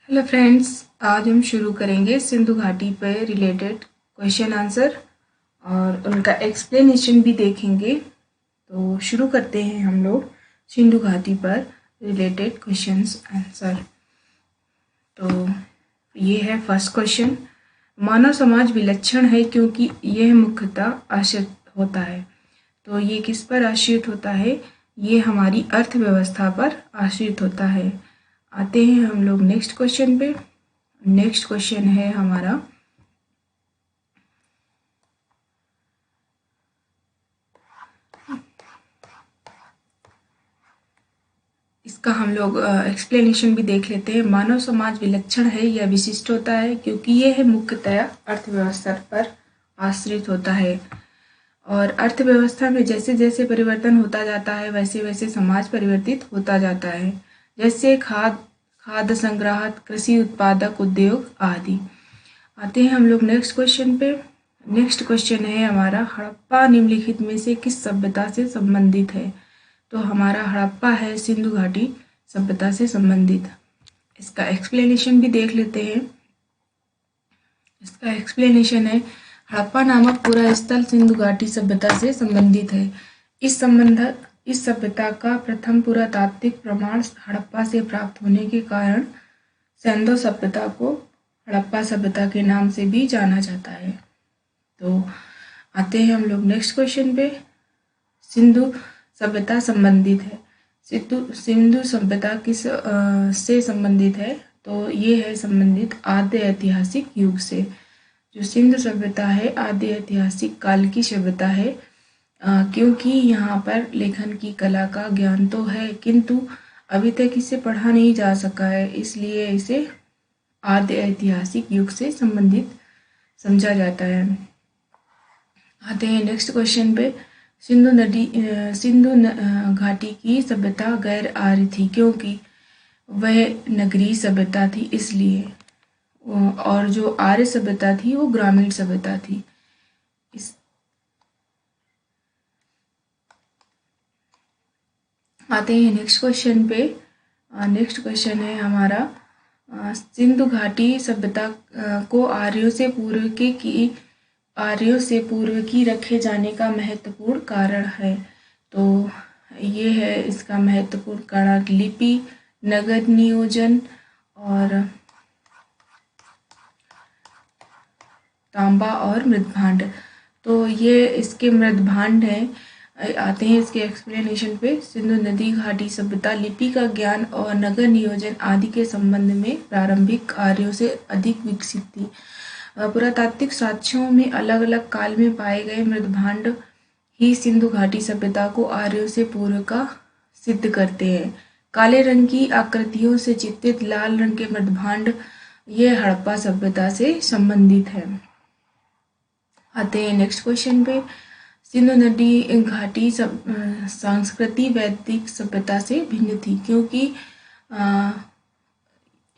Hello friends, आज हम शुरू करेंगे सिंधु घाटी पर रिलेटेड क्वेश्चन आंसर और उनका एक्सप्लेनेशन भी देखेंगे। तो शुरू करते हैं हम लोग सिंधु घाटी पर रिलेटेड क्वेश्चंस आंसर। तो ये है फर्स्ट क्वेश्चन। मानव समाज विलक्षण है क्योंकि यह मुख्यतः आश्रित होता है। तो ये किस पर आश्रित होता है? ये हमारी अर्थव्यवस्था पर आश्रित होता है। आते हैं हम लोग नेक्स्ट क्वेश्चन पे। नेक्स्ट क्वेश्चन है हमारा इसका हम लोग एक्सप्लेनेशन भी देख लेते हैं। मानव समाज विलक्षण है या विशिष्ट होता है क्योंकि यह मुख्यतया अर्थव्यवस्था पर आश्रित होता है। और अर्थव्यवस्था में जैसे जैसे परिवर्तन होता जाता है वैसे वैसे समाज परिवर्तित होता जाता है, जैसे खाद्य संग्राहक, कृषि उत्पादक उद्योग आदि। आते हैं हम लोग नेक्स्ट क्वेश्चन पे। नेक्स्ट क्वेश्चन है हमारा, हड़प्पा निम्नलिखित में से किस सभ्यता से संबंधित है? तो हमारा हड़प्पा है सिंधु घाटी सभ्यता से संबंधित। इसका एक्सप्लेनेशन भी देख लेते हैं। इसका एक्सप्लेनेशन है, हड़प्पा नामक पूरा स्थल सिंधु घाटी सभ्यता से संबंधित है। इस सभ्यता का प्रथम पुरातात्विक प्रमाण हड़प्पा से प्राप्त होने के कारण सिंधु सभ्यता को हड़प्पा सभ्यता के नाम से भी जाना जाता है। तो आते हैं हम लोग नेक्स्ट क्वेश्चन पे। सिंधु सभ्यता संबंधित है। सिंधु सभ्यता किस से संबंधित है? तो ये है संबंधित आद्य ऐतिहासिक युग से। जो सिंधु सभ्यता है आद्य ऐतिहासिक काल की सभ्यता है, क्योंकि यहाँ पर लेखन की कला का ज्ञान तो है किंतु अभी तक इसे पढ़ा नहीं जा सका है, इसलिए इसे आद्य ऐतिहासिक युग से संबंधित समझा जाता है। आते हैं नेक्स्ट क्वेश्चन पे। सिंधु घाटी की सभ्यता गैर आर्य थी क्योंकि वह नगरीय सभ्यता थी, इसलिए। और जो आर्य सभ्यता थी वो ग्रामीण सभ्यता थी। आते हैं नेक्स्ट क्वेश्चन पे। नेक्स्ट क्वेश्चन है हमारा, सिंधु घाटी सभ्यता को आर्यों से पूर्व की रखे जाने का महत्वपूर्ण कारण है। तो ये है इसका महत्वपूर्ण कारण, लिपि, नगर नियोजन और तांबा और मृदभांड। तो ये इसके मृदभांड हैं। आते हैं इसके एक्सप्लेनेशन पे। सिंधु नदी घाटी सभ्यता लिपि का ज्ञान और नगर नियोजन आदि के संबंध में प्रारंभिक आर्यों से अधिक विकसित थी। पुरातात्विक साक्ष्यों में अलग अलग काल में पाए गए मृदभांड ही सिंधु घाटी सभ्यता को आर्यों से पूर्व का सिद्ध करते हैं। काले रंग की आकृतियों से चित्रित लाल रंग के मृदभांड ये हड़प्पा सभ्यता से संबंधित है। आते हैं नेक्स्ट क्वेश्चन पे। सिंधु नदी घाटी संस्कृति वैदिक सभ्यता से भिन्न थी क्योंकि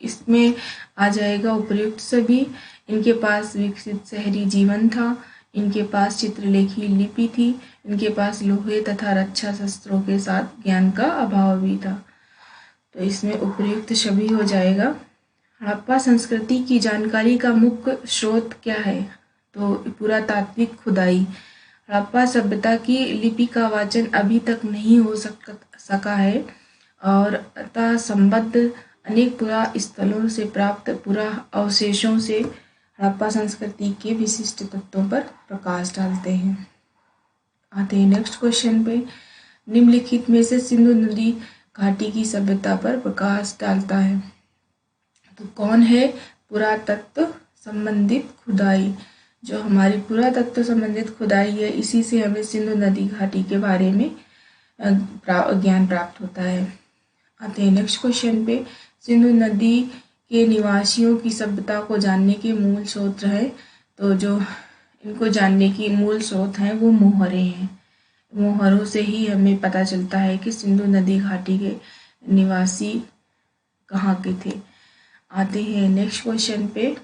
इसमें आ जाएगा उपर्युक्त सभी। इनके पास विकसित शहरी जीवन था, इनके पास चित्रलेखी लिपि थी, इनके पास लोहे तथा रक्षा शस्त्रों के साथ ज्ञान का अभाव भी था। तो इसमें उपर्युक्त सभी हो जाएगा। हड़प्पा संस्कृति की जानकारी का मुख्य स्रोत क्या है? तो पुरातात्विक खुदाई। हड़प्पा सभ्यता की लिपि का वाचन अभी तक नहीं हो सका है और अतः संबद्ध अनेक पुरा स्थलों से प्राप्त पुरा अवशेषों से हड़प्पा संस्कृति के विशिष्ट तत्वों पर प्रकाश डालते हैं। आते हैं नेक्स्ट क्वेश्चन पे। निम्नलिखित में से सिंधु नदी घाटी की सभ्यता पर प्रकाश डालता है। तो कौन है? पुरातत्व संबंधित खुदाई। जो हमारी पुरातत्व संबंधित खुदाई है, इसी से हमें सिंधु नदी घाटी के बारे में ज्ञान प्राप्त होता है। आते हैं नेक्स्ट क्वेश्चन पे। सिंधु नदी के निवासियों की सभ्यता को जानने के मूल स्रोत है। तो जो इनको जानने की मूल स्रोत हैं वो मोहरे हैं। मोहरों से ही हमें पता चलता है कि सिंधु नदी घाटी के निवासी कहाँ के थे। आते हैं नेक्स्ट क्वेश्चन पे।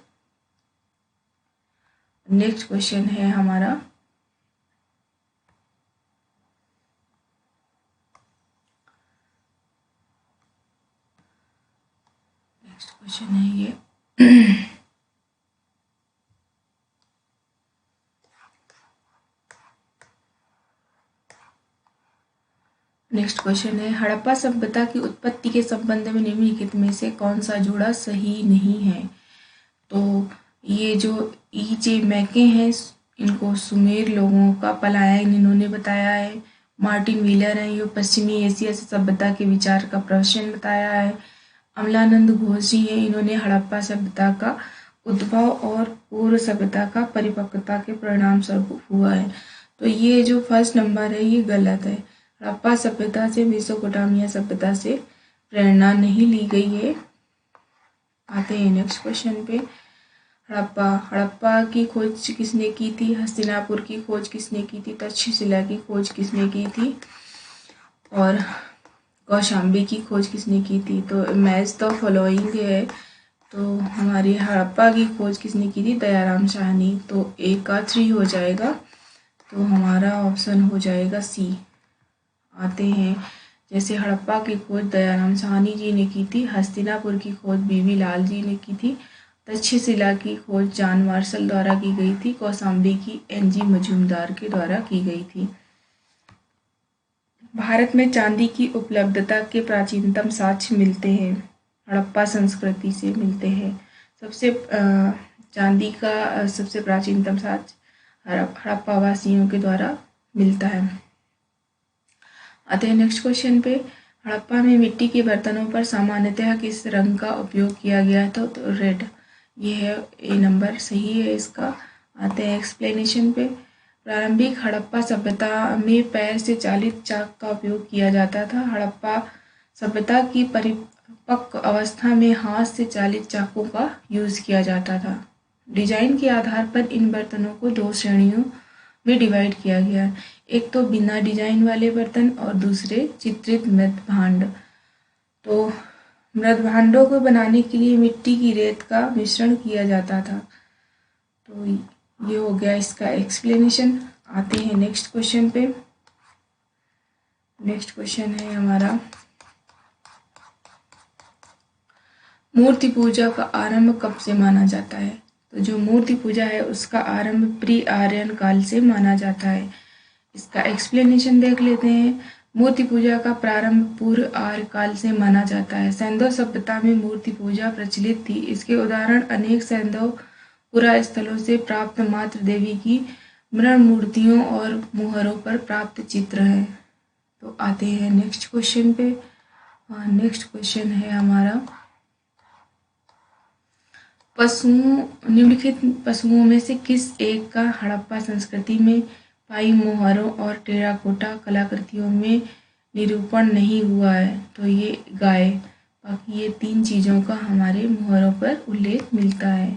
नेक्स्ट क्वेश्चन है हमारा, नेक्स्ट क्वेश्चन है ये। नेक्स्ट क्वेश्चन है, हड़प्पा सभ्यता की उत्पत्ति के संबंध में निम्नलिखित में से कौन सा जोड़ा सही नहीं है? तो ये जो ई.जे. मैके हैं, इनको सुमेर लोगों का पलायन इन्होंने बताया है। मार्टिन व्हीलर हैं, ये पश्चिमी एशिया से सभ्यता के विचार का प्रश्न बताया है। अमलानंद घोष जी हैं, इन्होंने हड़प्पा सभ्यता का उद्भव और पूर्व सभ्यता का परिपक्वता के परिणाम स्वरूप हुआ है। तो ये जो फर्स्ट नंबर है ये गलत है। हड़प्पा सभ्यता से मेसोपोटामिया सभ्यता से प्रेरणा नहीं ली गई है। आते हैं नेक्स्ट क्वेश्चन पे। हड़प्पा की खोज किसने की थी? हस्तिनापुर की खोज किसने की थी? तक्षशिला की खोज किसने की थी? और कौशाम्बी की खोज किसने की थी? तो मैच द फॉलोइंग है। तो हमारी हड़प्पा की खोज किसने की थी? दयाराम साहनी। तो एक का 3 हो जाएगा, तो हमारा ऑप्शन हो जाएगा सी। आते हैं, जैसे हड़प्पा की खोज दयाराम साहनी जी ने की थी, हस्तिनापुर की खोज बीवी लाल जी ने की थी, तक्षशिला की खोज जॉन मार्शल द्वारा की गई थी, कौशाम्बी की एन.जी. मजूमदार के द्वारा की गई थी। भारत में चांदी की उपलब्धता के प्राचीनतम साक्ष्य मिलते हैं, हड़प्पा संस्कृति से मिलते हैं। चांदी का सबसे प्राचीनतम साक्ष्य हड़प्पा वासियों के द्वारा मिलता है। आते हैं नेक्स्ट क्वेश्चन पे। हड़प्पा में मिट्टी के बर्तनों पर सामान्यतः किस रंग का उपयोग किया गया था? तो रेड। ये है ए नंबर, सही है इसका। आते हैं एक्सप्लेनेशन पे। प्रारंभिक हड़प्पा सभ्यता में पैर से चालित चाक का उपयोग किया जाता था। हड़प्पा सभ्यता की परिपक्व अवस्था में हाथ से चालित चाकों का यूज किया जाता था। डिजाइन के आधार पर इन बर्तनों को 2 श्रेणियों में डिवाइड किया गया। एक तो बिना डिजाइन वाले बर्तन और दूसरे चित्रित मृत भांड। तो मृत भांडों को बनाने के लिए मिट्टी की रेत का मिश्रण किया जाता था। तो ये हो गया इसका एक्सप्लेनेशन। आते हैं नेक्स्ट क्वेश्चन पे। नेक्स्ट क्वेश्चन है हमारा, मूर्ति पूजा का आरंभ कब से माना जाता है? तो जो मूर्ति पूजा है उसका आरंभ प्री आर्यन काल से माना जाता है। इसका एक्सप्लेनेशन देख लेते हैं। मूर्ति पूजा का प्रारंभ पूर्व आर्य काल से माना जाता है। सैंधव सभ्यता में मूर्ति पूजा प्रचलित थी। इसके उदाहरण अनेक सैंधव पुरा स्थलों से प्राप्त मातृ देवी की मृण मूर्तियों और मुहरों पर प्राप्त चित्र हैं। तो आते हैं नेक्स्ट क्वेश्चन पे। नेक्स्ट क्वेश्चन है हमारा, निम्नलिखित पशुओं में से किस एक का हड़प्पा संस्कृति में पाई मुहरों और टेराकोटा कलाकृतियों में निरूपण नहीं हुआ है? तो ये गाय। बाकी ये 3 चीज़ों का हमारे मुहरों पर उल्लेख मिलता है।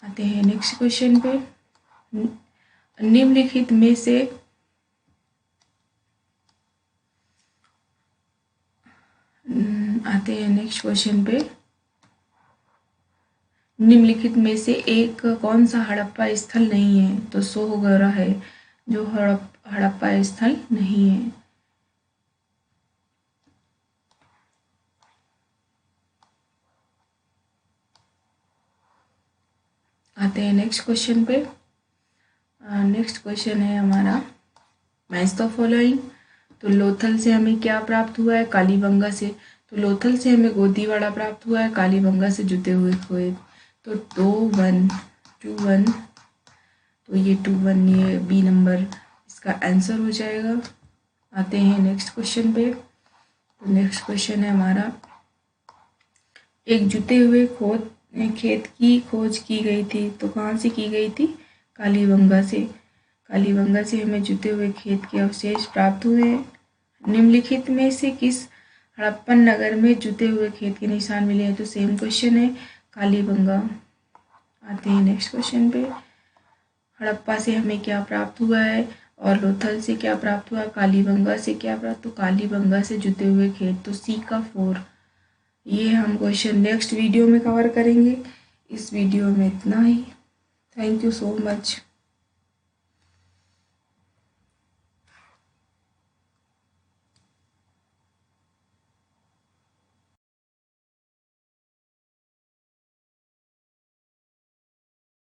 आते हैं नेक्स्ट क्वेश्चन पे। निम्नलिखित में से आते हैं नेक्स्ट क्वेश्चन पे। निम्नलिखित में से एक कौन सा हड़प्पा स्थल नहीं है? तो सोहगौरा है जो हड़प्पा स्थल नहीं है। आते हैं नेक्स्ट क्वेश्चन पे। नेक्स्ट क्वेश्चन है हमारा, मैच द फॉलोइंग। तो लोथल से हमें क्या प्राप्त हुआ है? कालीबंगा से। तो लोथल से हमें गोदीवाड़ा प्राप्त हुआ है, कालीबंगा से जुते हुए खोए। तो 2-1 2-1, तो ये 2-1, ये बी नंबर इसका आंसर हो जाएगा। आते हैं नेक्स्ट क्वेश्चन पे। तो नेक्स्ट क्वेश्चन है हमारा, एक जुते हुए खेत की खोज की गई थी। तो कहाँ से की गई थी? कालीबंगा से। कालीबंगा से हमें जुते हुए खेत के अवशेष प्राप्त हुए हैं। निम्नलिखित में से किस हड़प्पन नगर में जुते हुए खेत के निशान मिले हैं? तो सेम क्वेश्चन है, कालीबंगा। आते हैं नेक्स्ट क्वेश्चन पे। हड़प्पा से हमें क्या प्राप्त हुआ है और लोथल से क्या प्राप्त हुआ? कालीबंगा से क्या प्राप्त? तो कालीबंगा से जुते हुए खेत। तो सी का 4। ये हम क्वेश्चन नेक्स्ट वीडियो में कवर करेंगे। इस वीडियो में इतना ही। Thank you so much.